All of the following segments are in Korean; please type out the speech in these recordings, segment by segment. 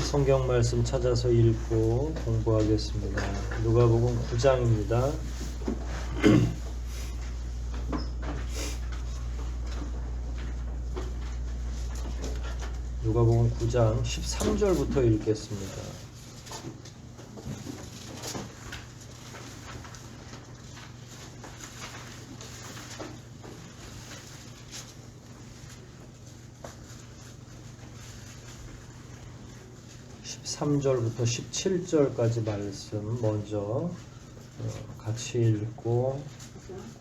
성경 말씀 찾아서 읽고 공부하겠습니다. 누가복음 9장입니다. 누가복음 9장 13절부터 읽겠습니다. (13절부터) (17절까지) 말씀 먼저 같이 읽고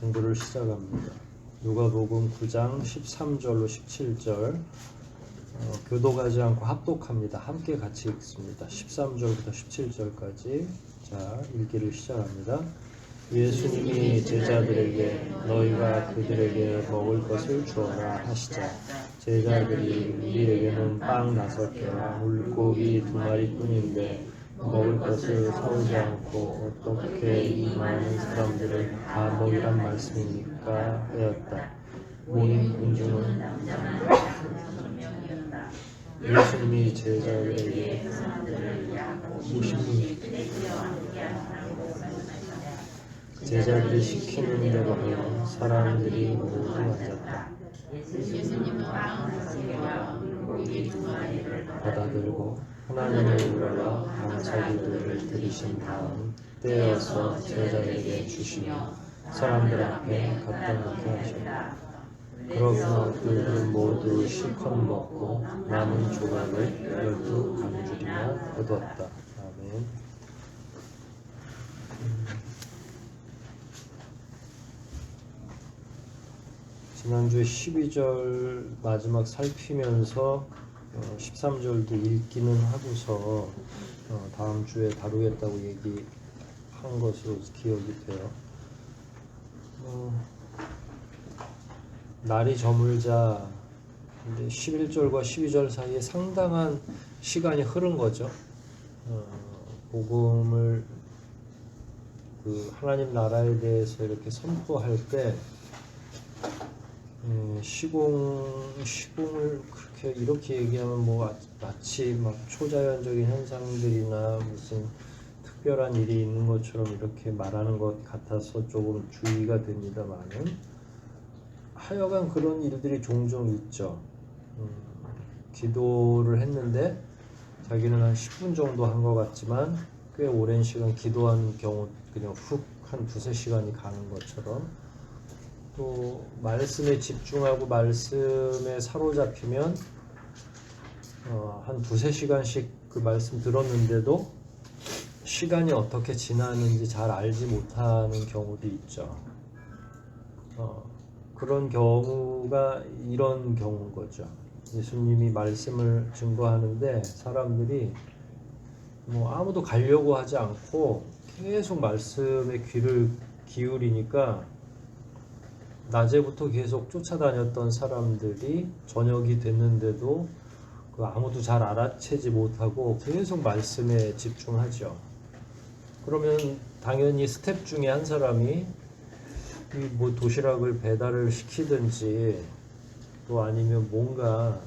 공부를 시작합니다. 누가복음 9장 13절로 17절 교도가지 않고 합독합니다. 함께 같이 읽습니다. 13절부터 17절까지. 자, 읽기를 시작합니다. 예수님이 제자들에게 너희가 그들에게 먹을 것을 주어라 하시자 제자들이 우리에게는 빵 5개와 물고기 2마리뿐인데 먹을 것을 사오지 않고 어떻게 이 많은 사람들을 다 먹이란 말씀입니까? 하였다. 모인 군중은 예수님이 제자들에게 50명 제자들이 시키는 대로 하여 사람들이 모두 앉았다. 예수님은 빵 5개와 물고기 2마리를 받아들고 하나님의 은혜와 감사기도를 드리신 다음 떼어서 제자들에게 주시며 사람들 앞에 갖다 놓게 하셨다. 그러고 그들은 모두 실컷 먹고 남은 조각을 12강줄이나 거두었다. 아멘. 지난주에 12절 마지막 살피면서 13절도 읽기는 하고서 다음 주에 다루겠다고 얘기한 것으로 기억이 돼요. 날이 저물자 이제 11절과 12절 사이에 상당한 시간이 흐른 거죠. 복음을 하나님 나라에 대해서 이렇게 선포할 때 시공을 그렇게 이렇게 얘기하면 마치 막 초자연적인 현상들이나 무슨 특별한 일이 있는 것처럼 이렇게 말하는 것 같아서 조금 주의가 됩니다만은 하여간 그런 일들이 종종 있죠. 기도를 했는데 자기는 한 10분 정도 한 것 같지만 꽤 오랜 시간 기도한 경우 그냥 훅 한 2-3시간이 가는 것처럼 또 말씀에 집중하고 말씀에 사로잡히면 한 2-3시간씩 그 말씀 들었는데도 시간이 어떻게 지나는지 잘 알지 못하는 경우도 있죠. 그런 경우가 이런 경우인 거죠. 예수님이 말씀을 증거하는데 사람들이 아무도 가려고 하지 않고 계속 말씀에 귀를 기울이니까 낮에부터 계속 쫓아다녔던 사람들이 저녁이 됐는데도 아무도 잘 알아채지 못하고 계속 말씀에 집중하죠. 그러면 당연히 스텝 중에 한 사람이 도시락을 배달을 시키든지 또 아니면 뭔가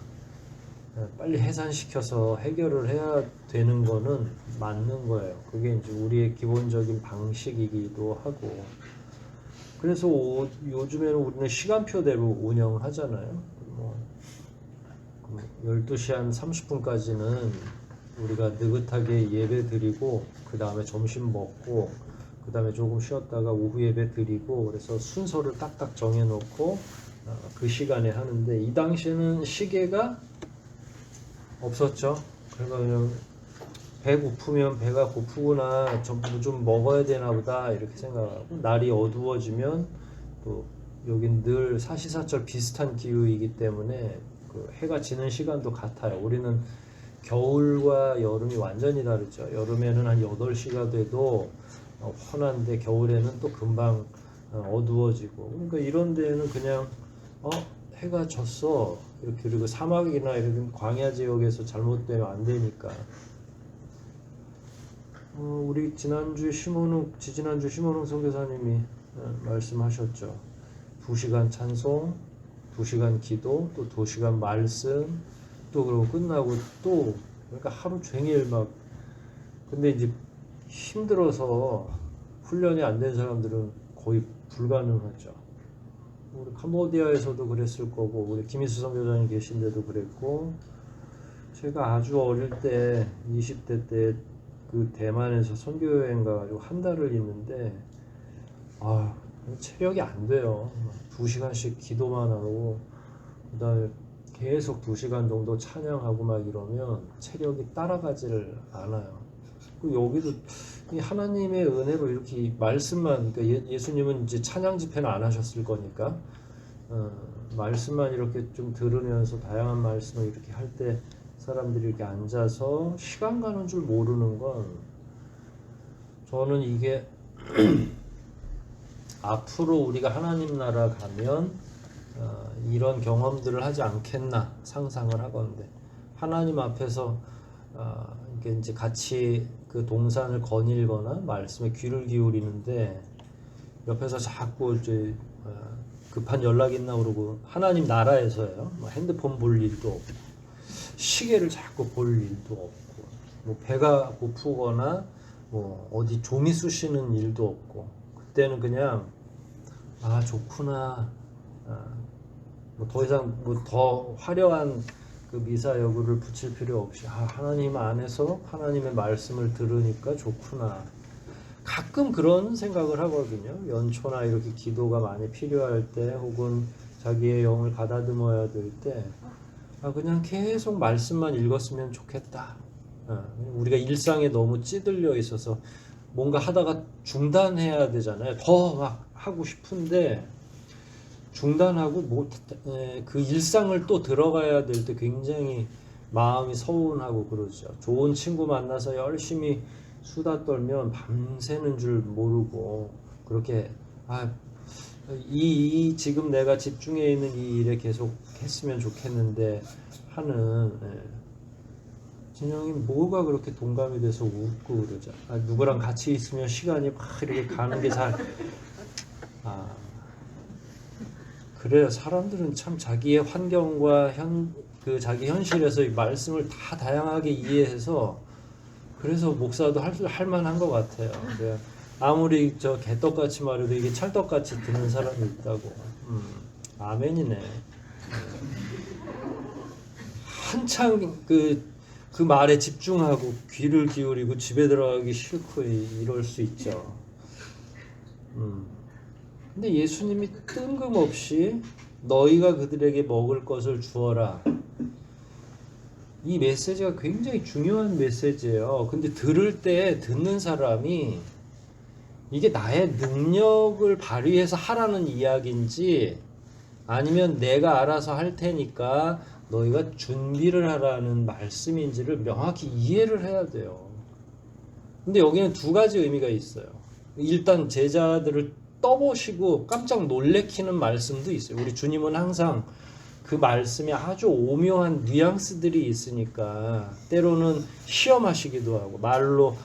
빨리 해산시켜서 해결을 해야 되는 거는 맞는 거예요. 그게 이제 우리의 기본적인 방식이기도 하고. 그래서 요즘에는 우리는 시간표대로 운영을 하잖아요. 12시 한 30분까지는 우리가 느긋하게 예배 드리고 그 다음에 점심 먹고 그 다음에 조금 쉬었다가 오후 예배 드리고 그래서 순서를 딱딱 정해놓고 그 시간에 하는데 이 당시에는 시계가 없었죠. 그래서 그냥 배고프면 배가 고프구나 좀 먹어야 되나 보다 이렇게 생각하고 날이 어두워지면 또 여긴 늘 사시사철 비슷한 기후이기 때문에 해가 지는 시간도 같아요. 우리는 겨울과 여름이 완전히 다르죠. 여름에는 한 8시가 돼도 환한데 겨울에는 또 금방 어두워지고 그러니까 이런 데는 그냥 해가 졌어 이렇게. 그리고 사막이나 이런 광야 지역에서 잘못되면 안 되니까 우리 지지난주 심원웅 선교사님이 말씀하셨죠. 2시간 찬송, 2시간 기도, 또 2시간 말씀, 또 그러고 끝나고 또 그러니까 하루 종일 막 근데 이제 힘들어서 훈련이 안 된 사람들은 거의 불가능하죠. 우리 캄보디아에서도 그랬을 거고 우리 김희수 선교사님 계신데도 그랬고 제가 아주 어릴 때 20대 때 그 대만에서 선교여행 가가지고 한 달을 있는데 아 체력이 안 돼요. 2시간씩 기도만 하고 그다음에 계속 2시간 정도 찬양하고 막 이러면 체력이 따라가지를 않아요. 여기도 이 하나님의 은혜로 이렇게 말씀만 그러니까 예수님은 이제 찬양 집회는 안 하셨을 거니까 말씀만 이렇게 좀 들으면서 다양한 말씀을 이렇게 할 때 사람들이 이렇게 앉아서 시간 가는 줄 모르는 건 저는 이게 앞으로 우리가 하나님 나라 가면 이런 경험들을 하지 않겠나 상상을 하건데 하나님 앞에서 이게 이제 같이 그 동산을 거닐거나 말씀에 귀를 기울이는데 옆에서 자꾸 이제 급한 연락 있나 그러고 하나님 나라에서요. 뭐 핸드폰 볼 일도 없고 시계를 자꾸 볼 일도 없고 뭐 배가 고프거나 뭐 어디 종이 쑤시는 일도 없고 그때는 그냥 아 좋구나 뭐 더 이상 뭐 더 화려한 그 미사 여구를 붙일 필요 없이 하나님 안에서 하나님의 말씀을 들으니까 좋구나. 가끔 그런 생각을 하거든요. 연초나 이렇게 기도가 많이 필요할 때 혹은 자기의 영을 가다듬어야 될 때 그냥 계속 말씀만 읽었으면 좋겠다. 우리가 일상에 너무 찌들려 있어서 뭔가 하다가 중단해야 되잖아요. 더 막 하고 싶은데 중단하고 그 일상을 또 들어가야 될 때 굉장히 마음이 서운하고 그러죠. 좋은 친구 만나서 열심히 수다 떨면 밤새는 줄 모르고 그렇게 이 지금 내가 집중해 있는 이 일에 계속 했으면 좋겠는데 하는 진영이 뭐가 그렇게 동감이 돼서 웃고 그러죠. 누구랑 같이 있으면 시간이 막 이렇게 가는 게 잘 그래요. 사람들은 참 자기의 환경과 그 자기 현실에서 이 말씀을 다 다양하게 이해해서 그래서 목사도 할 만한 것 같아요. 아무리 저 개떡같이 말해도 이게 찰떡같이 듣는 사람이 있다고. 아멘이네. 한창 그 말에 집중하고 귀를 기울이고 집에 들어가기 싫고 이럴 수 있죠. 근데 예수님이 뜬금없이 너희가 그들에게 먹을 것을 주어라. 이 메시지가 굉장히 중요한 메시지예요. 근데 들을 때 듣는 사람이 이게 나의 능력을 발휘해서 하라는 이야기인지 아니면 내가 알아서 할 테니까 너희가 준비를 하라는 말씀인지를 명확히 이해를 해야 돼요. 근데 여기는 두 가지 의미가 있어요. 일단 제자들을 떠보시고 깜짝 놀래키는 말씀도 있어요. 우리 주님은 항상 그 말씀에 아주 오묘한 뉘앙스들이 있으니까 때로는 시험하시기도 하고 말로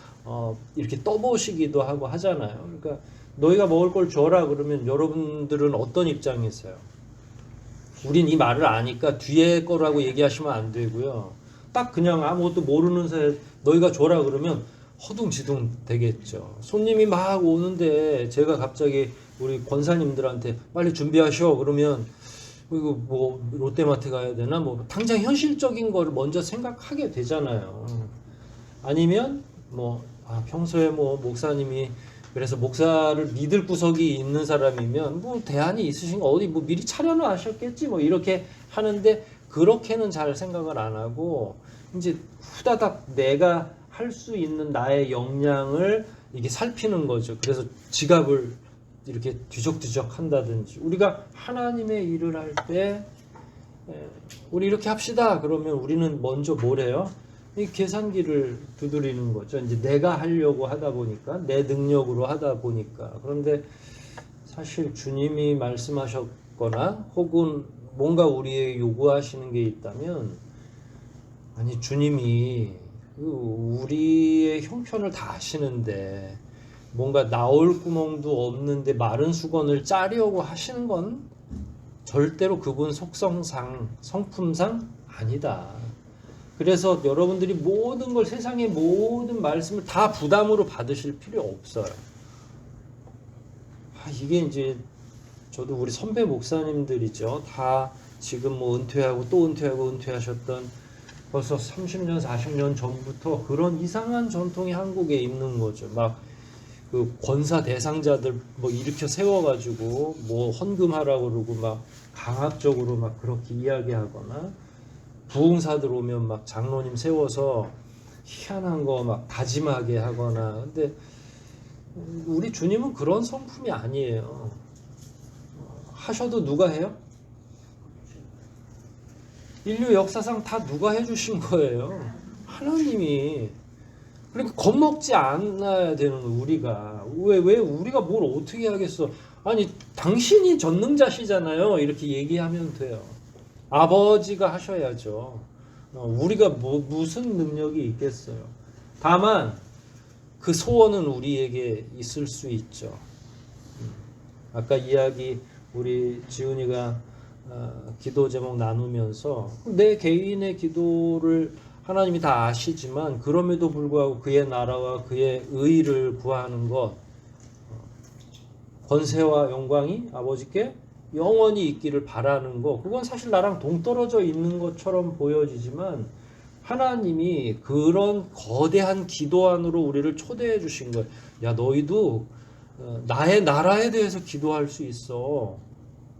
이렇게 떠보시기도 하고 하잖아요. 그러니까 너희가 먹을 걸 줘라 그러면 여러분들은 어떤 입장이세요? 우린 이 말을 아니까 뒤에 거라고 얘기하시면 안 되고요. 딱 그냥 아무것도 모르는 사이에 너희가 줘라 그러면 허둥지둥 되겠죠. 손님이 막 오는데 제가 갑자기 우리 권사님들한테 빨리 준비하셔 그러면 이거 뭐 롯데마트 가야 되나 뭐 당장 현실적인 거를 먼저 생각하게 되잖아요. 아니면 뭐 평소에 뭐 목사님이 그래서 목사를 믿을 구석이 있는 사람이면 뭐 대안이 있으신 거 어디 뭐 미리 차려놓으셨겠지 뭐 이렇게 하는데 그렇게는 잘 생각을 안 하고 이제 후다닥 내가 할 수 있는 나의 역량을 이게 살피는 거죠. 그래서 지갑을 이렇게 뒤적뒤적 한다든지 우리가 하나님의 일을 할 때 우리 이렇게 합시다 그러면 우리는 먼저 뭘 해요? 이 계산기를 두드리는 거죠. 이제 내가 하려고 하다 보니까 내 능력으로 하다 보니까 그런데 사실 주님이 말씀하셨거나 혹은 뭔가 우리에게 요구하시는 게 있다면 아니 주님이 우리의 형편을 다 아시는데 뭔가 나올 구멍도 없는데 마른 수건을 짜려고 하시는 건 절대로 그분 속성상 성품상 아니다. 그래서 여러분들이 모든 걸 세상의 모든 말씀을 다 부담으로 받으실 필요 없어요. 이게 이제 저도 우리 선배 목사님들이죠. 다 지금 뭐 은퇴하고 또 은퇴하고 은퇴하셨던 벌써 30년, 40년 전부터 그런 이상한 전통이 한국에 있는 거죠. 막 그 권사 대상자들 뭐 일으켜 세워가지고 뭐 헌금하라고 그러고 막 강압적으로 막 그렇게 이야기하거나 부흥사들 오면 막 장로님 세워서 희한한 거 막 다짐하게 하거나. 근데 우리 주님은 그런 성품이 아니에요. 하셔도 누가 해요? 인류 역사상 다 누가 해주신 거예요? 하나님이. 그러니까 겁먹지 않아야 되는 거예요, 우리가. 왜 우리가 뭘 어떻게 하겠어? 아니, 당신이 전능자시잖아요. 이렇게 얘기하면 돼요. 아버지가 하셔야죠. 우리가 무슨 능력이 있겠어요? 다만 그 소원은 우리에게 있을 수 있죠. 아까 이야기 우리 지훈이가 기도 제목 나누면서 내 개인의 기도를 하나님이 다 아시지만 그럼에도 불구하고 그의 나라와 그의 의를 구하는 것, 권세와 영광이 아버지께 영원히 있기를 바라는 것, 그건 사실 나랑 동떨어져 있는 것처럼 보여지지만 하나님이 그런 거대한 기도 안으로 우리를 초대해 주신 거예요. 야, 너희도 나의 나라에 대해서 기도할 수 있어.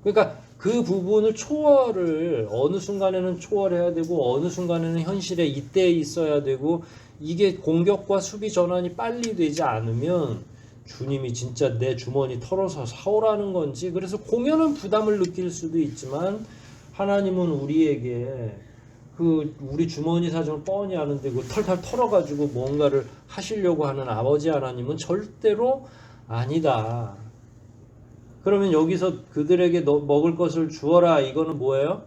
그러니까 그 부분을 초월을 어느 순간에는 초월해야 되고 어느 순간에는 현실에 이때에 있어야 되고, 이게 공격과 수비 전환이 빨리 되지 않으면 주님이 진짜 내 주머니 털어서 사오라는 건지. 그래서 공연한 부담을 느낄 수도 있지만 하나님은 우리에게 그 우리 주머니 사정을 뻔히 아는데 그 털털 털어가지고 뭔가를 하시려고 하는 아버지 하나님은 절대로 아니다. 그러면 여기서 그들에게 먹을 것을 주어라, 이거는 뭐예요?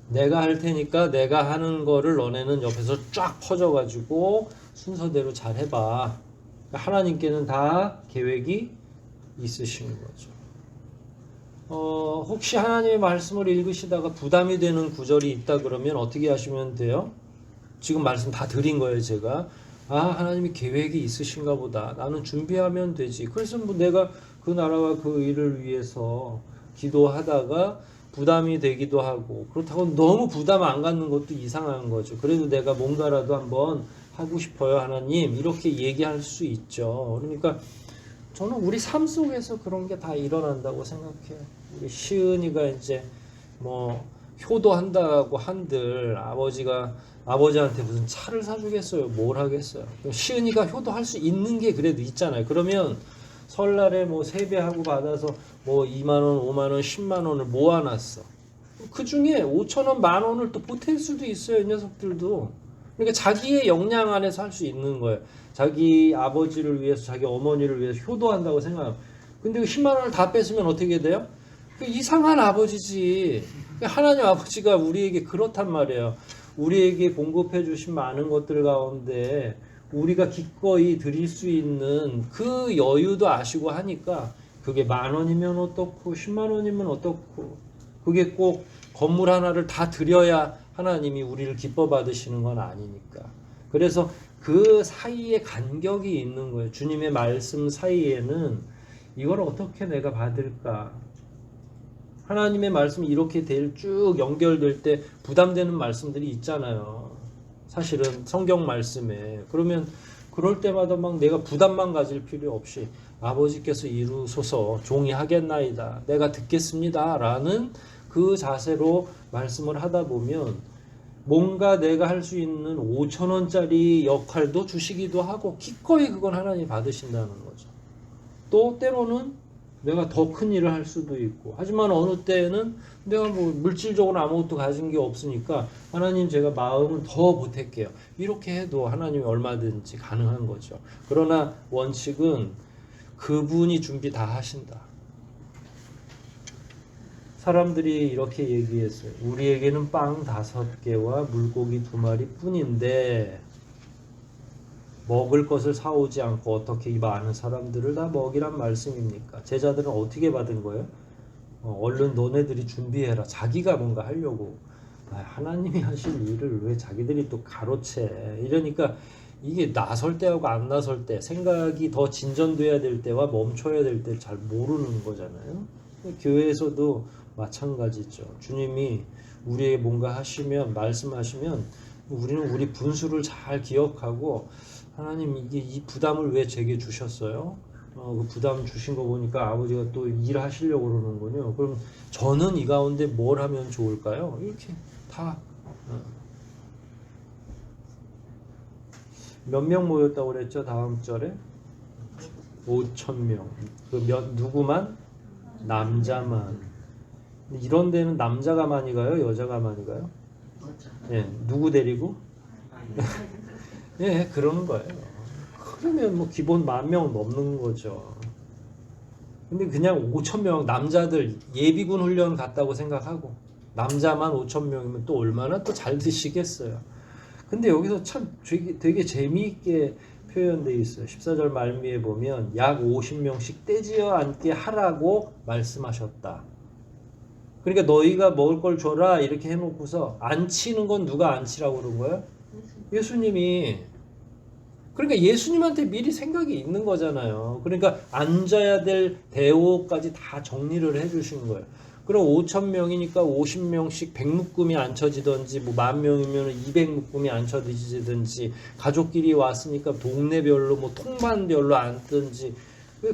내가 할 테니까 내가 하는 거를 너네는 옆에서 쫙 퍼져가지고 순서대로 잘 해봐. 하나님께는 다 계획이 있으신 거죠. 혹시 하나님의 말씀을 읽으시다가 부담이 되는 구절이 있다 그러면 어떻게 하시면 돼요? 지금 말씀 다 드린 거예요, 제가. 하나님이 계획이 있으신가 보다. 나는 준비하면 되지. 그래서 뭐 내가 그 나라와 그 일을 위해서 기도하다가 부담이 되기도 하고, 그렇다고 너무 부담 안 갖는 것도 이상한 거죠. 그래도 내가 뭔가라도 한번 하고 싶어요, 하나님. 이렇게 얘기할 수 있죠. 그러니까 저는 우리 삶 속에서 그런 게 다 일어난다고 생각해요. 우리 시은이가 이제 뭐 효도한다고 한들 아버지한테 무슨 차를 사주겠어요? 뭘 하겠어요? 시은이가 효도할 수 있는 게 그래도 있잖아요. 그러면 설날에 뭐 세배하고 받아서 뭐 2만 원, 5만 원, 10만 원을 모아놨어. 그 중에 5천 원, 만 원을 또 보탤 수도 있어요, 이 녀석들도. 그러니까 자기의 역량 안에서 할 수 있는 거예요. 자기 아버지를 위해서, 자기 어머니를 위해서 효도한다고 생각하면. 근데 그 10만 원을 다 뺏으면 어떻게 돼요? 그 이상한 아버지지. 하나님 아버지가 우리에게 그렇단 말이에요. 우리에게 공급해 주신 많은 것들 가운데 우리가 기꺼이 드릴 수 있는 그 여유도 아시고 하니까, 그게 만 원이면 어떻고 10만 원이면 어떻고, 그게 꼭 건물 하나를 다 드려야 하나님이 우리를 기뻐 받으시는 건 아니니까. 그래서 그 사이에 간격이 있는 거예요. 주님의 말씀 사이에는 이걸 어떻게 내가 받을까? 하나님의 말씀이 이렇게 쭉 연결될 때 부담되는 말씀들이 있잖아요. 사실은 성경 말씀에. 그러면 그럴 때마다 막 내가 부담만 가질 필요 없이 아버지께서 이루소서, 종이 하겠나이다, 내가 듣겠습니다 라는 그 자세로 말씀을 하다 보면 뭔가 내가 할 수 있는 5천 원짜리 역할도 주시기도 하고, 기꺼이 그건 하나님이 받으신다는 거죠. 또 때로는 내가 더 큰 일을 할 수도 있고, 하지만 어느 때는 내가 뭐 물질적으로 아무것도 가진 게 없으니까 하나님 제가 마음은 더 보탤게요, 이렇게 해도 하나님이 얼마든지 가능한 거죠. 그러나 원칙은 그분이 준비 다 하신다. 사람들이 이렇게 얘기했어요. 우리에게는 빵 5개와 물고기 2마리 뿐인데 먹을 것을 사오지 않고 어떻게 이 많은 사람들을 다 먹이란 말씀입니까? 제자들은 어떻게 받은 거예요? 얼른 너네들이 준비해라. 자기가 뭔가 하려고. 하나님이 하실 일을 왜 자기들이 또 가로채. 이러니까 이게 나설 때하고 안 나설 때, 생각이 더 진전돼야 될 때와 멈춰야 될 때 잘 모르는 거잖아요. 교회에서도 마찬가지죠. 주님이 우리에게 뭔가 하시면, 말씀하시면 우리는 우리 분수를 잘 기억하고, 하나님 이게 이 부담을 왜 제게 주셨어요? 그 부담 주신 거 보니까 아버지가 또 일하시려고 그러는군요. 그럼 저는 이 가운데 뭘 하면 좋을까요? 이렇게 다. 몇 명 모였다고 그랬죠? 다음 절에 5,000명. 누구만? 남자만. 이런 데는 남자가 많이 가요? 여자가 많이 가요? 예, 누구 데리고? 예, 그러는 거예요. 그러면 뭐 기본 10,000명 넘는 거죠. 근데 그냥 5,000명 남자들 예비군 훈련 갔다고 생각하고 남자만 5,000명이면 또 얼마나 또 잘 드시겠어요. 근데 여기서 참 되게 재미있게 표현되어 있어요. 14절 말미에 보면 약 50명씩 떼지어 앉게 하라고 말씀하셨다. 그러니까 너희가 먹을 걸 줘라 이렇게 해놓고서 앉히는 건 누가 앉히라고 그런 거예요? 예수님이. 그러니까 예수님한테 미리 생각이 있는 거잖아요. 그러니까 앉아야 될 대우까지 다 정리를 해주신 거예요. 그럼 5,000명이니까 50명씩 100묶음이 앉혀지든지 뭐 10,000명이면 200묶음이 앉혀지든지 가족끼리 왔으니까 동네별로 뭐 통반별로 앉든지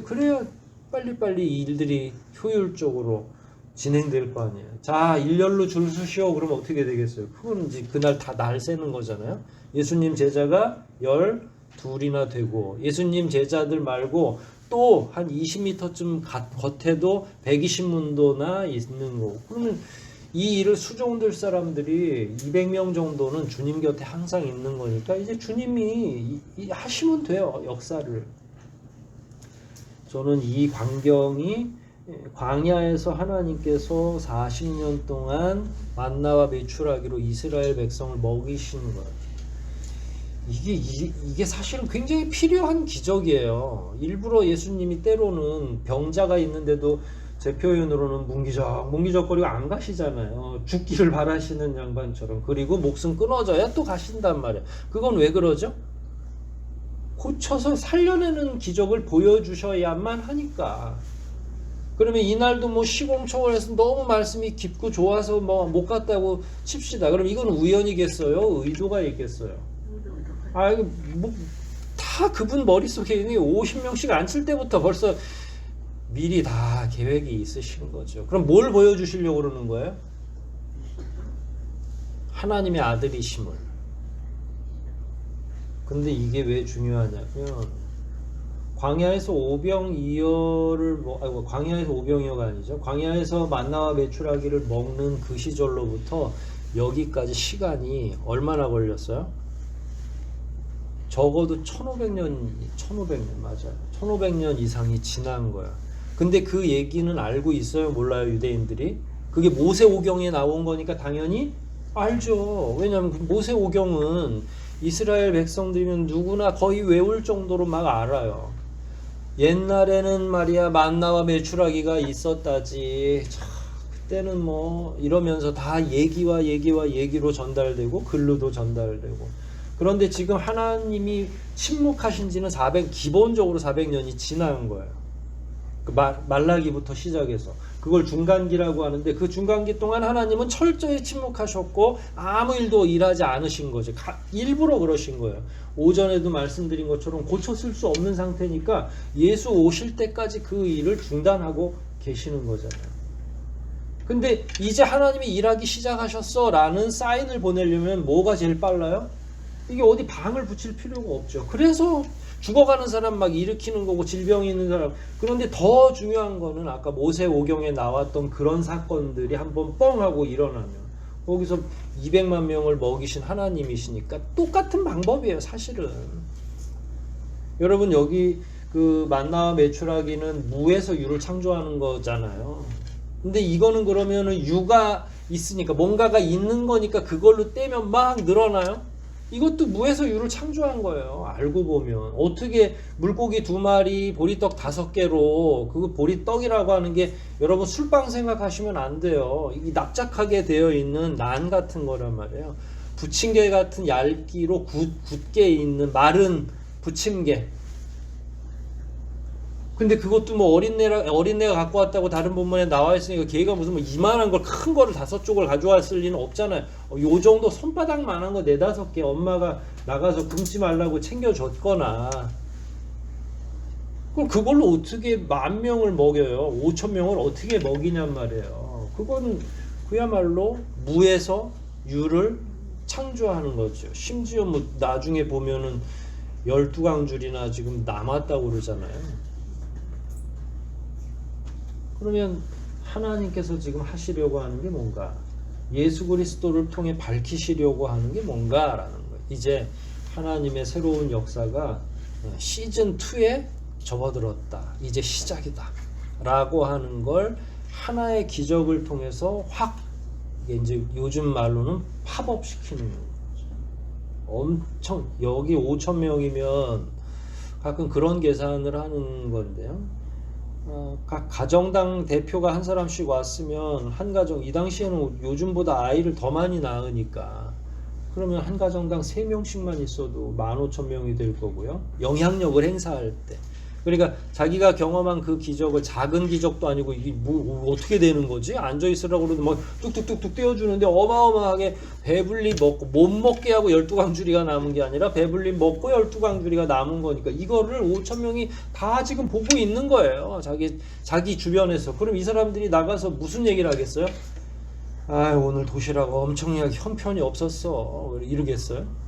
그래야 빨리빨리 일들이 효율적으로 진행될 거 아니에요. 자, 일렬로 줄 서시오. 그러면 어떻게 되겠어요? 그건 이제 그날 다 날 세는 거잖아요. 예수님 제자가 12이나 되고 예수님 제자들 말고 또 한 20m쯤 겉에도 120문도나 있는 거고. 그러면 이 일을 수종될 사람들이 200명 정도는 주님 곁에 항상 있는 거니까 이제 주님이 하시면 돼요. 역사를. 저는 이 광경이 광야에서 하나님께서 40년 동안 만나와 메추라기로 이스라엘 백성을 먹이시는 거예요. 이게 사실은 굉장히 필요한 기적이에요. 일부러 예수님이 때로는 병자가 있는데도 제 표현으로는 문기적거리고 안 가시잖아요. 죽기를 바라시는 양반처럼. 그리고 목숨 끊어져야 또 가신단 말이에요. 그건 왜 그러죠? 고쳐서 살려내는 기적을 보여주셔야만 하니까. 그러면 이날도 뭐 시공초월해서 너무 말씀이 깊고 좋아서 뭐 못 갔다고 칩시다. 그럼 이건 우연이겠어요? 의도가 있겠어요? 이거 뭐 다 그분 머릿속에 있는 게 50명씩 앉힐 때부터 벌써 미리 다 계획이 있으신 거죠. 그럼 뭘 보여주시려고 그러는 거예요? 하나님의 아들이심을. 근데 이게 왜 중요하냐면 광야에서 광야에서 오병이어가 아니죠. 광야에서 만나와 메추라기를 먹는 그 시절로부터 여기까지 시간이 얼마나 걸렸어요? 적어도 1500년 맞아요. 1500년 이상이 지난 거야. 근데 그 얘기는 알고 있어요? 몰라요? 유대인들이? 그게 모세오경에 나온 거니까 당연히 알죠. 왜냐하면 모세오경은 이스라엘 백성들이면 누구나 거의 외울 정도로 막 알아요. 옛날에는 말이야 만나와 메추라기가 있었다지. 그때는 뭐 이러면서 다 얘기로 전달되고 글로도 전달되고. 그런데 지금 하나님이 침묵하신 지는 기본적으로 400년이 지난 거예요. 그 말라기부터 시작해서. 그걸 중간기라고 하는데 그 중간기 동안 하나님은 철저히 침묵하셨고 아무 일도 일하지 않으신 거죠. 일부러 그러신 거예요. 오전에도 말씀드린 것처럼 고쳐 쓸 수 없는 상태니까 예수 오실 때까지 그 일을 중단하고 계시는 거잖아요. 근데 이제 하나님이 일하기 시작하셨어 라는 사인을 보내려면 뭐가 제일 빨라요? 이게 어디 방을 붙일 필요가 없죠. 그래서 죽어가는 사람 막 일으키는 거고 질병이 있는 사람. 그런데 더 중요한 거는 아까 모세오경에 나왔던 그런 사건들이 한번 뻥 하고 일어나면 거기서 200만 명을 먹이신 하나님이시니까 똑같은 방법이에요. 사실은. 여러분 여기 그 만나와 메추라기는 무에서 유를 창조하는 거잖아요. 근데 이거는 그러면은 유가 있으니까 뭔가가 있는 거니까 그걸로 떼면 막 늘어나요? 이것도 무에서 유를 창조한 거예요. 알고 보면. 어떻게 물고기 2마리, 보리떡 5개로 그 보리떡이라고 하는 게 여러분 술빵 생각하시면 안 돼요. 이 납작하게 되어 있는 난 같은 거란 말이에요. 부침개 같은 얇기로 굳게 있는 마른 부침개. 근데 그것도 뭐 어린애가 갖고 왔다고 다른 본문에 나와 있으니까 걔가 무슨 뭐 이만한 걸 큰 거를 5쪽을 가져왔을 리는 없잖아요. 요 정도 손바닥만한 거 4-5개 엄마가 나가서 굶지 말라고 챙겨줬거나. 그럼 그걸로 어떻게 10,000명을 먹여요? 5,000명을 어떻게 먹이냔 말이에요. 그건 그야말로 무에서 유를 창조하는 거죠. 심지어 뭐 나중에 보면은 12광줄이나 지금 남았다고 그러잖아요. 그러면 하나님께서 지금 하시려고 하는 게 뭔가? 예수 그리스도를 통해 밝히시려고 하는 게 뭔가라는 거예요. 이제 하나님의 새로운 역사가 시즌 2에 접어들었다. 이제 시작이다. 라고 하는 걸 하나의 기적을 통해서 확 이제 요즘 말로는 팝업시키는 거죠. 엄청 여기 5,000명이면 가끔 그런 계산을 하는 건데요. 각 가정당 대표가 한 사람씩 왔으면 한 가정, 이 당시에는 요즘보다 아이를 더 많이 낳으니까 그러면 한 가정당 3명씩만 있어도 15,000명이 될 거고요. 영향력을 행사할 때. 그러니까 자기가 경험한 그 기적을, 작은 기적도 아니고 이게 뭐 어떻게 되는 거지? 앉아 있으라고 그러도 막 뚝뚝뚝뚝 떼어주는데 어마어마하게 배불리 먹고, 못 먹게 하고 12광주리가 남은 게 아니라 배불리 먹고 12광주리가 남은 거니까 이거를 5,000명이 다 지금 보고 있는 거예요. 자기 주변에서. 그럼 이 사람들이 나가서 무슨 얘기를 하겠어요? 아, 오늘 도시락 엄청나게 형편이 없었어. 이러겠어요?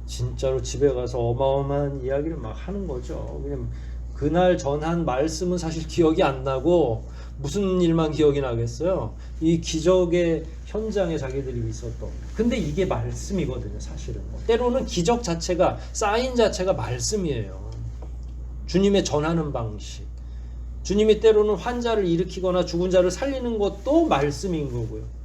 진짜로 집에 가서 어마어마한 이야기를 막 하는 거죠. 그냥 그날 전한 말씀은 사실 기억이 안 나고 무슨 일만 기억이 나겠어요? 이 기적의 현장에 자기들이 있었던. 근데 이게 말씀이거든요, 사실은. 때로는 기적 자체가, 사인 자체가 말씀이에요. 주님의 전하는 방식. 주님이 때로는 환자를 일으키거나 죽은 자를 살리는 것도 말씀인 거고요.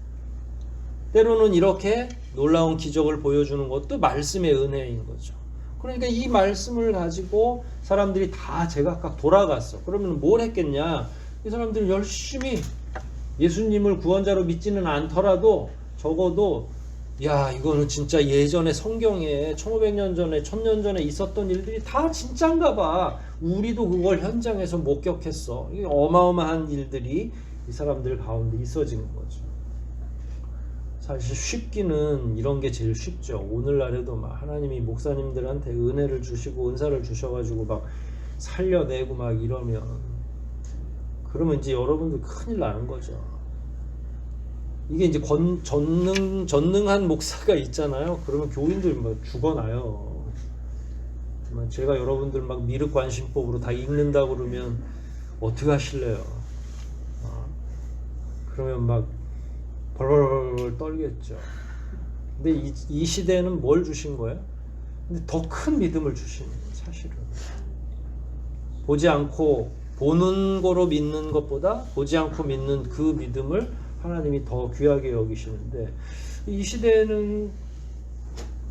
때로는 이렇게 놀라운 기적을 보여주는 것도 말씀의 은혜인 거죠. 그러니까 이 말씀을 가지고 사람들이 다 제각각 돌아갔어. 그러면 뭘 했겠냐? 이 사람들은 열심히 예수님을 구원자로 믿지는 않더라도 적어도 야, 이거는 진짜 예전에 성경에 1500년 전에 1000년 전에 있었던 일들이 다 진짠가 봐. 우리도 그걸 현장에서 목격했어. 이게 어마어마한 일들이 이 사람들 가운데 있어진 거죠. 사실 쉽기는 이런 게 제일 쉽죠. 오늘날에도 막 하나님이 목사님들한테 은혜를 주시고 은사를 주셔가지고 막 살려내고 막 이러면, 그러면 이제 여러분들 큰일 나는 거죠. 이게 이제 전능한 목사가 있잖아요. 그러면 교인들 막 죽어나요. 제가 여러분들 막 미륵관심법으로 다 읽는다 그러면 어떻게 하실래요? 그러면 막 벌벌 떨겠죠. 근데 이 시대에는 뭘 주신 거예요? 근데 더 큰 믿음을 주시는 거예요, 사실은. 보지 않고 보는 거로 믿는 것보다 보지 않고 믿는 그 믿음을 하나님이 더 귀하게 여기시는데, 이 시대에는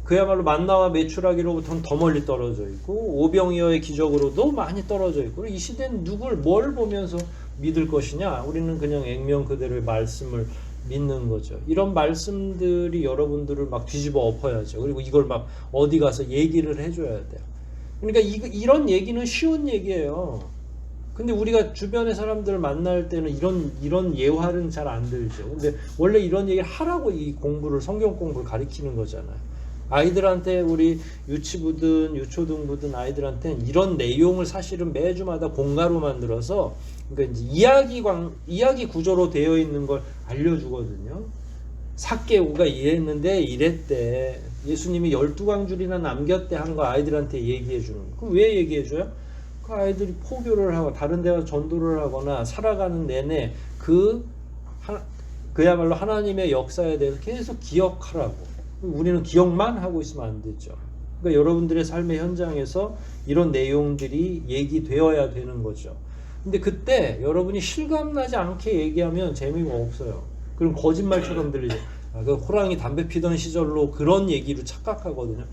그야말로 만나와 메추라기로부터는 더 멀리 떨어져 있고 오병이어의 기적으로도 많이 떨어져 있고, 이 시대는 뭘 보면서 믿을 것이냐? 우리는 그냥 액면 그대로의 말씀을 믿는 거죠. 이런 말씀들이 여러분들을 막 뒤집어 엎어야죠. 그리고 이걸 막 어디 가서 얘기를 해줘야 돼요. 그러니까 이런 얘기는 쉬운 얘기예요. 근데 우리가 주변의 사람들을 만날 때는 이런 예화는 잘 안 들죠. 근데 원래 이런 얘기를 하라고 이 공부를, 성경 공부를 가르치는 거잖아요. 아이들한테, 우리 유치부든 유초등부든 아이들한테는 이런 내용을 사실은 매주마다 공가로 만들어서, 그러니까 이제 이야기 구조로 되어 있는 걸 알려주거든요. 삭개오가 이랬는데 이랬대. 예수님이 12광줄이나 남겼대 하는 거 아이들한테 얘기해 주는 거. 그럼 왜 얘기해 줘요? 그 아이들이 포교를 하고 다른 데 가서 전도를 하거나 살아가는 내내 그야말로 하나님의 역사에 대해서 계속 기억하라고. 우리는 기억만 하고 있으면 안 되죠. 그러니까 여러분들의 삶의 현장에서 이런 내용들이 얘기되어야 되는 거죠. 근데 그때 여러분이 실감나지 않게 얘기하면 재미가 없어요. 그럼 거짓말처럼 들리죠. 그 호랑이 담배 피던 시절로 그런 얘기로 착각하거든요.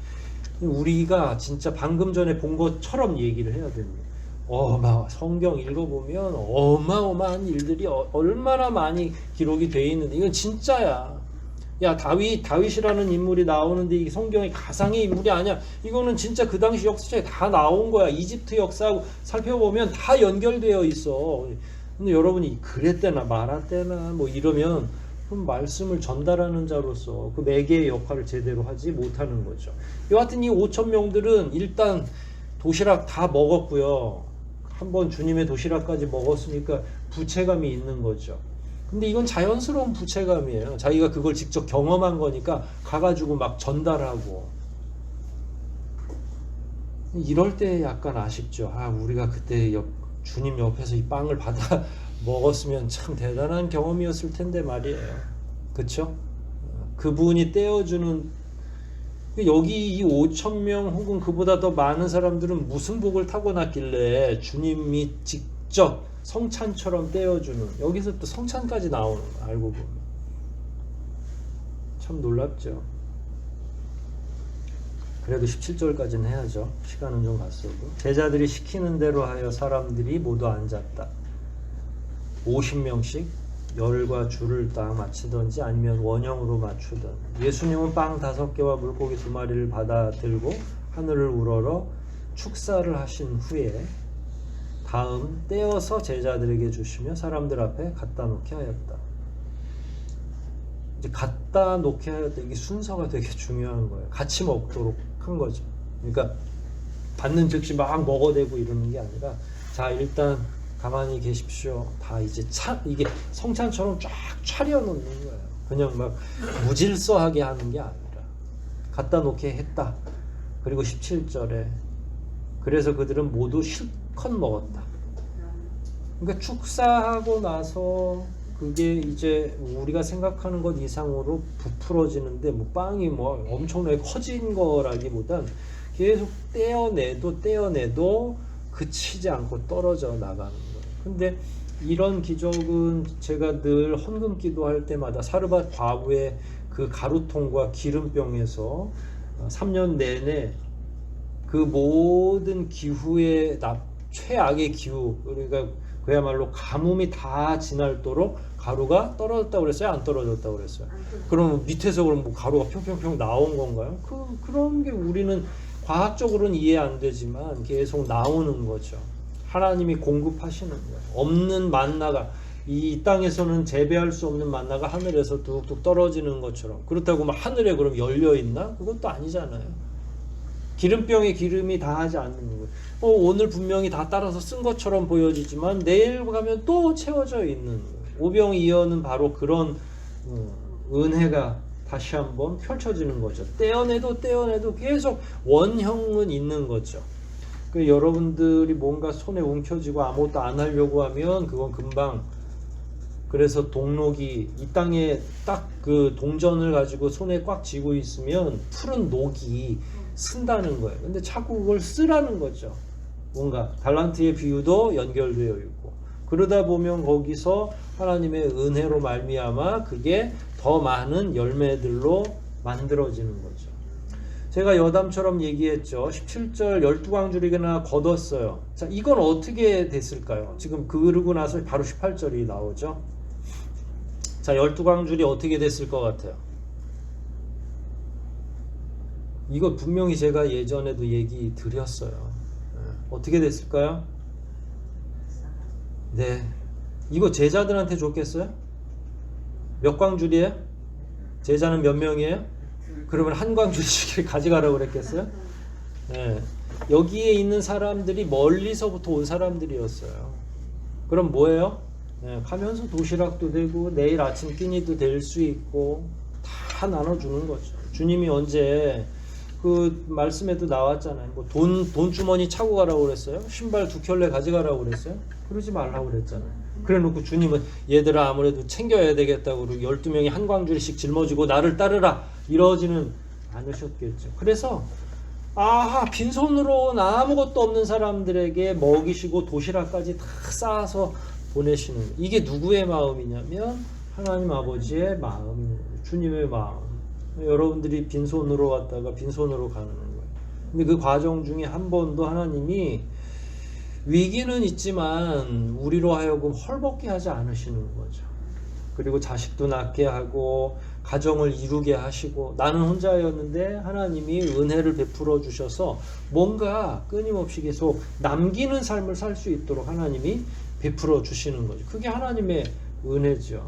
우리가 진짜 방금 전에 본 것처럼 얘기를 해야 됩니다. 성경 읽어보면 어마어마한 일들이 얼마나 많이 기록이 돼 있는데 이건 진짜야. 야, 다윗이라는 인물이 나오는데 이게 성경의 가상의 인물이 아니야. 이거는 진짜 그 당시 역사에 다 나온 거야. 이집트 역사하고 살펴보면 다 연결되어 있어. 근데 여러분이 그랬대나 말았대나 뭐 이러면 그럼 말씀을 전달하는 자로서 그 매개의 역할을 제대로 하지 못하는 거죠. 여하튼 이 5천 명들은 일단 도시락 다 먹었고요. 한번 주님의 도시락까지 먹었으니까 부채감이 있는 거죠. 근데 이건 자연스러운 부채감이에요. 자기가 그걸 직접 경험한 거니까 가가지고 막 전달하고. 이럴 때 약간 아쉽죠. 우리가 그때 주님 옆에서 이 빵을 받아 먹었으면 참 대단한 경험이었을 텐데 말이에요. 그쵸? 그분이 떼어주는, 여기 이 5천 명 혹은 그보다 더 많은 사람들은 무슨 복을 타고났길래 주님이 직접 성찬처럼 떼어주는, 여기서 또 성찬까지 나오는 거 알고 보면 참 놀랍죠. 그래도 17절까지는 해야죠. 시간은 좀 갔어도. 제자들이 시키는 대로 하여 사람들이 모두 앉았다. 50명씩 열과 줄을 딱 맞추든지 아니면 원형으로 맞추든. 예수님은 빵 5개와 물고기 2마리를 받아 들고 하늘을 우러러 축사를 하신 후에 다음 떼어서 제자들에게 주시며 사람들 앞에 갖다 놓게 하였다. 이제 갖다 놓게 하였다. 이게 순서가 되게 중요한 거예요. 같이 먹도록 한 거죠. 그러니까 받는 즉시 막 먹어대고 이러는 게 아니라, 자, 일단 가만히 계십시오. 다 이제 이게 성찬처럼 쫙 차려놓는 거예요. 그냥 막 무질서하게 하는 게 아니라 갖다 놓게 했다. 그리고 17절에 그래서 그들은 모두 실컷 먹었다. 그러니까 축사하고 나서 그게 이제 우리가 생각하는 것 이상으로 부풀어지는데, 뭐 빵이 뭐 엄청나게 커진 거라기보단 계속 떼어내도 그치지 않고 떨어져 나가는 거예요. 근데 이런 기적은 제가 늘 헌금 기도할 때마다 사르밧 과부의 그 가루통과 기름병에서 3년 내내 그 모든 기후의 최악의 기후, 그러니까 그야말로 가뭄이 다 지날도록 가루가 떨어졌다고 그랬어요? 안 떨어졌다고 그랬어요? 그럼 밑에서 그럼 뭐 가루가 평평평 나온 건가요? 그런 게 우리는 과학적으로는 이해 안 되지만 계속 나오는 거죠. 하나님이 공급하시는 거예요. 없는 만나가, 이 땅에서는 재배할 수 없는 만나가 하늘에서 뚝뚝 떨어지는 것처럼. 그렇다고 막 하늘에 그럼 열려 있나? 그것도 아니잖아요. 기름병에 기름이 다하지 않는 거예요. 오늘 분명히 다 따라서 쓴 것처럼 보여지지만 내일 가면 또 채워져 있는 거예요. 오병이어는 바로 그런 은혜가 다시 한번 펼쳐지는 거죠. 떼어내도 계속 원형은 있는 거죠. 여러분들이 뭔가 손에 움켜쥐고 아무것도 안 하려고 하면 그건 금방, 그래서 동록이 이 땅에 딱 그 동전을 가지고 손에 꽉 쥐고 있으면 푸른 녹이 쓴다는 거예요. 근데 자꾸 그걸 쓰라는 거죠. 뭔가 달란트의 비유도 연결되어 있고, 그러다 보면 거기서 하나님의 은혜로 말미암아 그게 더 많은 열매들로 만들어지는 거죠. 제가 여담처럼 얘기했죠. 17절 12광주리나 거뒀어요. 자, 이건 어떻게 됐을까요? 지금 그러고 나서 바로 18절이 나오죠. 자, 12광줄이 어떻게 됐을 것 같아요? 이거 분명히 제가 예전에도 얘기 드렸어요. 어떻게 됐을까요? 네, 이거 제자들한테 줬겠어요? 몇 광줄이에요? 제자는 몇 명이에요? 그러면 한 광줄씩 가져가라고 그랬겠어요? 네. 여기에 있는 사람들이 멀리서부터 온 사람들이었어요. 그럼 뭐예요? 네, 가면서 도시락도 되고 내일 아침 끼니도 될 수 있고 다 나눠주는 거죠. 주님이 언제 그 말씀에도 나왔잖아요. 뭐 돈 주머니 차고 가라고 그랬어요? 신발 2켤레 가져가라고 그랬어요? 그러지 말라고 그랬잖아요. 그래 놓고 주님은 얘들아 아무래도 챙겨야 되겠다고 그러고 12명이 한 광주리씩 짊어지고 나를 따르라 이러지는 않으셨겠죠. 그래서 빈손으로 아무것도 없는 사람들에게 먹이시고 도시락까지 다 쌓아서 보내시는, 이게 누구의 마음이냐면 하나님 아버지의 마음인 거예요. 주님의 마음. 여러분들이 빈손으로 왔다가 빈손으로 가는 거예요. 근데 그 과정 중에 한 번도 하나님이 위기는 있지만 우리로 하여금 헐벗게 하지 않으시는 거죠. 그리고 자식도 낳게 하고 가정을 이루게 하시고 나는 혼자였는데 하나님이 은혜를 베풀어 주셔서 뭔가 끊임없이 계속 남기는 삶을 살 수 있도록 하나님이 베풀어 주시는 거죠. 그게 하나님의 은혜죠.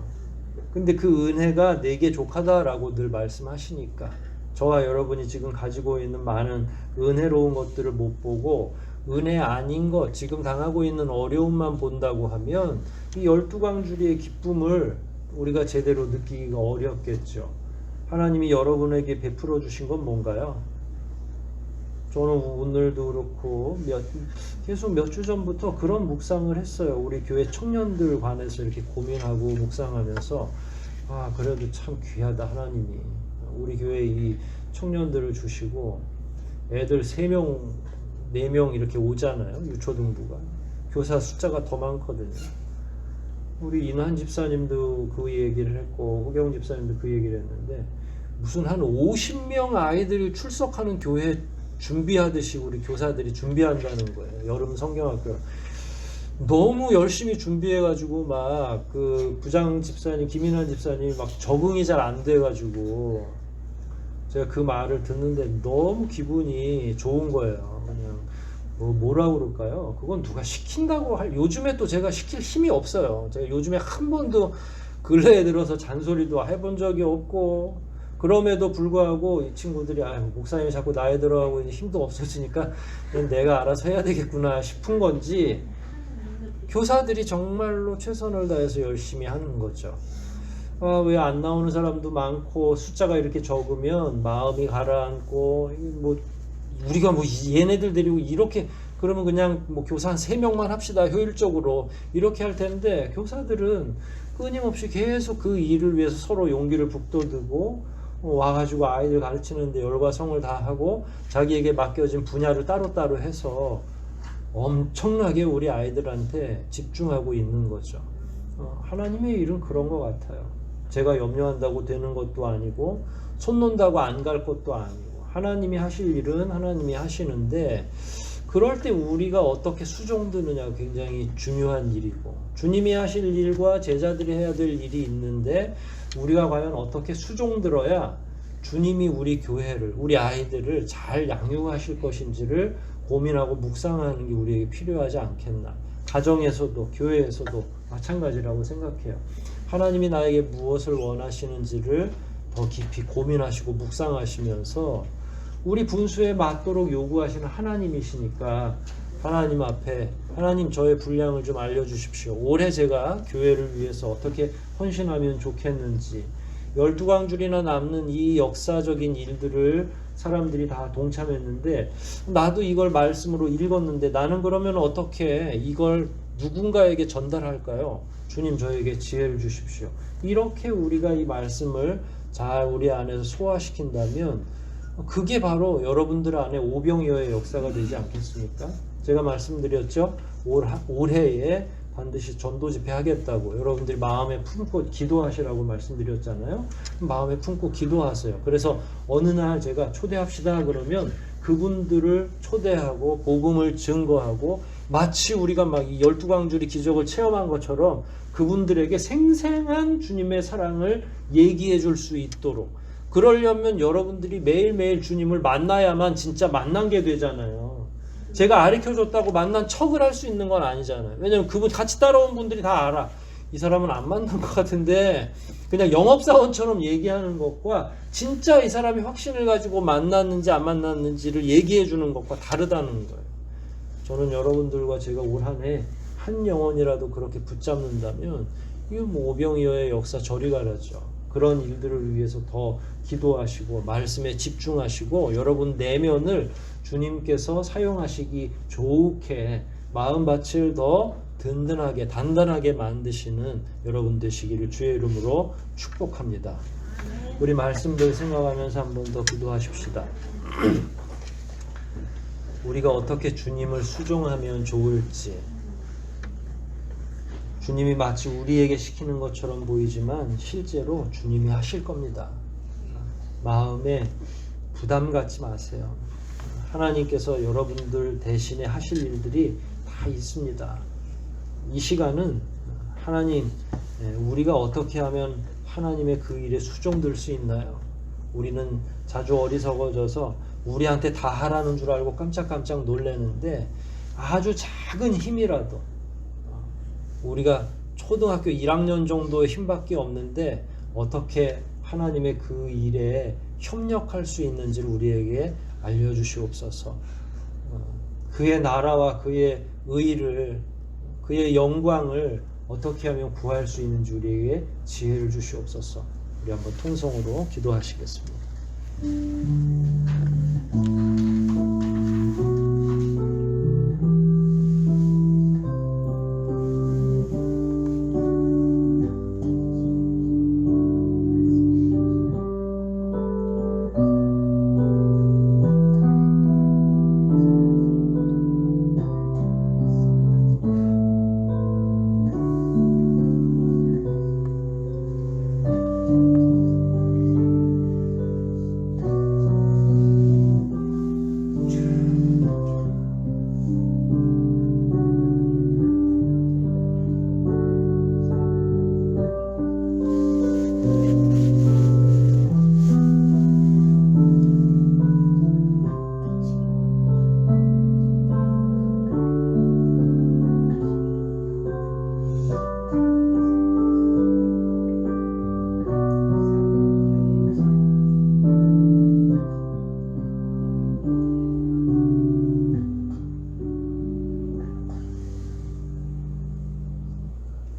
근데 그 은혜가 내게 족하다라고 늘 말씀하시니까 저와 여러분이 지금 가지고 있는 많은 은혜로운 것들을 못 보고 은혜 아닌 것, 지금 당하고 있는 어려움만 본다고 하면 이 12광주리의 기쁨을 우리가 제대로 느끼기가 어렵겠죠. 하나님이 여러분에게 베풀어 주신 건 뭔가요? 저는 오늘도 그렇고 계속 몇 주 전부터 그런 묵상을 했어요. 우리 교회 청년들 관해서 이렇게 고민하고 묵상하면서 그래도 참 귀하다 하나님이. 우리 교회에 이 청년들을 주시고 애들 3명, 4명 이렇게 오잖아요. 유초등부가. 교사 숫자가 더 많거든요. 우리 인환 집사님도 그 얘기를 했고 호경 집사님도 그 얘기를 했는데 무슨 한 50명 아이들이 출석하는 교회 준비하듯이 우리 교사들이 준비한다는 거예요. 여름 성경학교. 너무 열심히 준비해가지고 막 그 부장 집사님, 김인환 집사님이 막 적응이 잘 안 돼가지고 제가 그 말을 듣는데 너무 기분이 좋은 거예요. 그냥 뭐라 그럴까요? 그건 누가 시킨다고 요즘에 또 제가 시킬 힘이 없어요. 제가 요즘에 한 번도 근래에 들어서 잔소리도 해본 적이 없고 그럼에도 불구하고 이 친구들이 목사님이 자꾸 나이 들어가고 힘도 없어지니까 내가 알아서 해야 되겠구나 싶은 건지 교사들이 정말로 최선을 다해서 열심히 하는 거죠. 왜 안 나오는 사람도 많고 숫자가 이렇게 적으면 마음이 가라앉고 우리가 얘네들 데리고 이렇게 그러면 그냥 교사 한 3명만 합시다 효율적으로 이렇게 할 텐데 교사들은 끊임없이 계속 그 일을 위해서 서로 용기를 북돋우고 와가지고 아이들 가르치는데 열과 성을 다하고 자기에게 맡겨진 분야를 따로따로 해서 엄청나게 우리 아이들한테 집중하고 있는 거죠. 하나님의 일은 그런 것 같아요. 제가 염려한다고 되는 것도 아니고 손 놓는다고 안 갈 것도 아니고 하나님이 하실 일은 하나님이 하시는데 그럴 때 우리가 어떻게 수종드느냐가 굉장히 중요한 일이고 주님이 하실 일과 제자들이 해야 될 일이 있는데 우리가 과연 어떻게 수종들어야 주님이 우리 교회를 우리 아이들을 잘 양육하실 것인지를 고민하고 묵상하는 게 우리에게 필요하지 않겠나. 가정에서도 교회에서도 마찬가지라고 생각해요. 하나님이 나에게 무엇을 원하시는지를 더 깊이 고민하시고 묵상하시면서 우리 분수에 맞도록 요구하시는 하나님이시니까 하나님 앞에 하나님 저의 분량을 좀 알려주십시오. 올해 제가 교회를 위해서 어떻게 헌신하면 좋겠는지 12광줄이나 남는 이 역사적인 일들을 사람들이 다 동참했는데 나도 이걸 말씀으로 읽었는데 나는 그러면 어떻게 이걸 누군가에게 전달할까요? 주님 저에게 지혜를 주십시오. 이렇게 우리가 이 말씀을 잘 우리 안에서 소화시킨다면 그게 바로 여러분들 안에 오병이어의 역사가 되지 않겠습니까? 제가 말씀드렸죠. 올해에 반드시 전도 집회 하겠다고 여러분들이 마음에 품고 기도하시라고 말씀드렸잖아요. 마음에 품고 기도하세요. 그래서 어느 날 제가 초대합시다 그러면 그분들을 초대하고 복음을 증거하고 마치 우리가 막 이 12광주리 기적을 체험한 것처럼 그분들에게 생생한 주님의 사랑을 얘기해 줄 수 있도록 그러려면 여러분들이 매일매일 주님을 만나야만 진짜 만난 게 되잖아요. 제가 가르쳐줬다고 만난 척을 할 수 있는 건 아니잖아요. 왜냐면 그분 같이 따라온 분들이 다 알아. 이 사람은 안 만난 것 같은데 그냥 영업사원처럼 얘기하는 것과 진짜 이 사람이 확신을 가지고 만났는지 안 만났는지를 얘기해 주는 것과 다르다는 거예요. 저는 여러분들과 제가 올 한 해 한 영혼이라도 그렇게 붙잡는다면 이거 오병이어의 역사 저리 가라죠. 그런 일들을 위해서 더 기도하시고 말씀에 집중하시고 여러분 내면을 주님께서 사용하시기 좋게 마음밭을 더 든든하게 단단하게 만드시는 여러분 되시기를 주의 이름으로 축복합니다. 우리 말씀들 생각하면서 한 번 더 기도하십시다. 우리가 어떻게 주님을 수종하면 좋을지 주님이 마치 우리에게 시키는 것처럼 보이지만 실제로 주님이 하실 겁니다. 마음에 부담 갖지 마세요. 하나님께서 여러분들 대신에 하실 일들이 다 있습니다. 이 시간은 하나님, 우리가 어떻게 하면 하나님의 그 일에 수종될 수 있나요? 우리는 자주 어리석어져서 우리한테 다 하라는 줄 알고 깜짝깜짝 놀라는데, 아주 작은 힘이라도, 우리가 초등학교 1학년 정도의 힘밖에 없는데 어떻게 하나님의 그 일에 협력할 수 있는지를 우리에게 알려주시옵소서. 그의 나라와 그의 의를, 그의 영광을 어떻게 하면 구할 수 있는지 우리에게 지혜를 주시옵소서. 우리 한번 통성으로 기도하시겠습니다.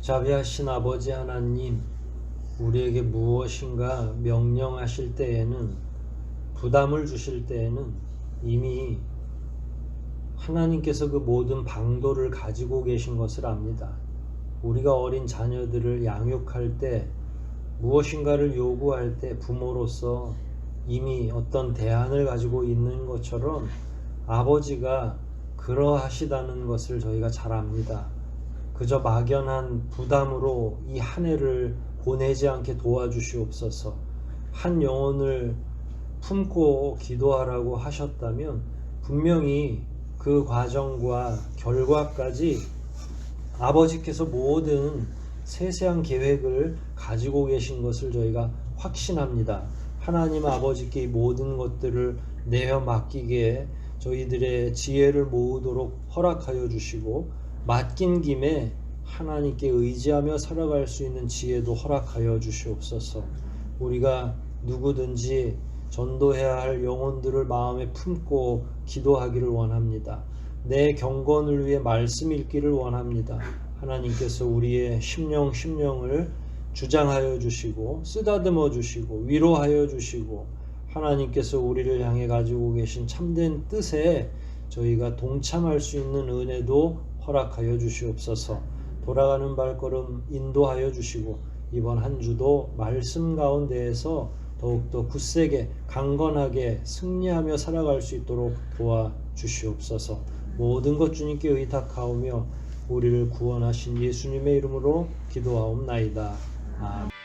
자비하신 아버지 하나님, 우리에게 무엇인가 명령하실 때에는, 부담을 주실 때에는 이미 하나님께서 그 모든 방도를 가지고 계신 것을 압니다. 우리가 어린 자녀들을 양육할 때, 무엇인가를 요구할 때 부모로서 이미 어떤 대안을 가지고 있는 것처럼 아버지가 그러하시다는 것을 저희가 잘 압니다. 그저 막연한 부담으로 이 한 해를 보내지 않게 도와주시옵소서. 한 영혼을 품고 기도하라고 하셨다면 분명히 그 과정과 결과까지 아버지께서 모든 세세한 계획을 가지고 계신 것을 저희가 확신합니다. 하나님 아버지께 이 모든 것들을 내어 맡기기에 저희들의 지혜를 모으도록 허락하여 주시고, 맡긴 김에 하나님께 의지하며 살아갈 수 있는 지혜도 허락하여 주시옵소서. 우리가 누구든지 전도해야 할 영혼들을 마음에 품고 기도하기를 원합니다. 내 경건을 위해 말씀 읽기를 원합니다. 하나님께서 우리의 심령을 주장하여 주시고 쓰다듬어 주시고 위로하여 주시고, 하나님께서 우리를 향해 가지고 계신 참된 뜻에 저희가 동참할 수 있는 은혜도 허락하여 주시옵소서. 돌아가는 발걸음 인도하여 주시고, 이번 한 주도 말씀 가운데에서 더욱더 굳세게 강건하게 승리하며 살아갈 수 있도록 도와주시옵소서. 모든 것 주님께 의탁하오며 우리를 구원하신 예수님의 이름으로 기도하옵나이다. 아멘.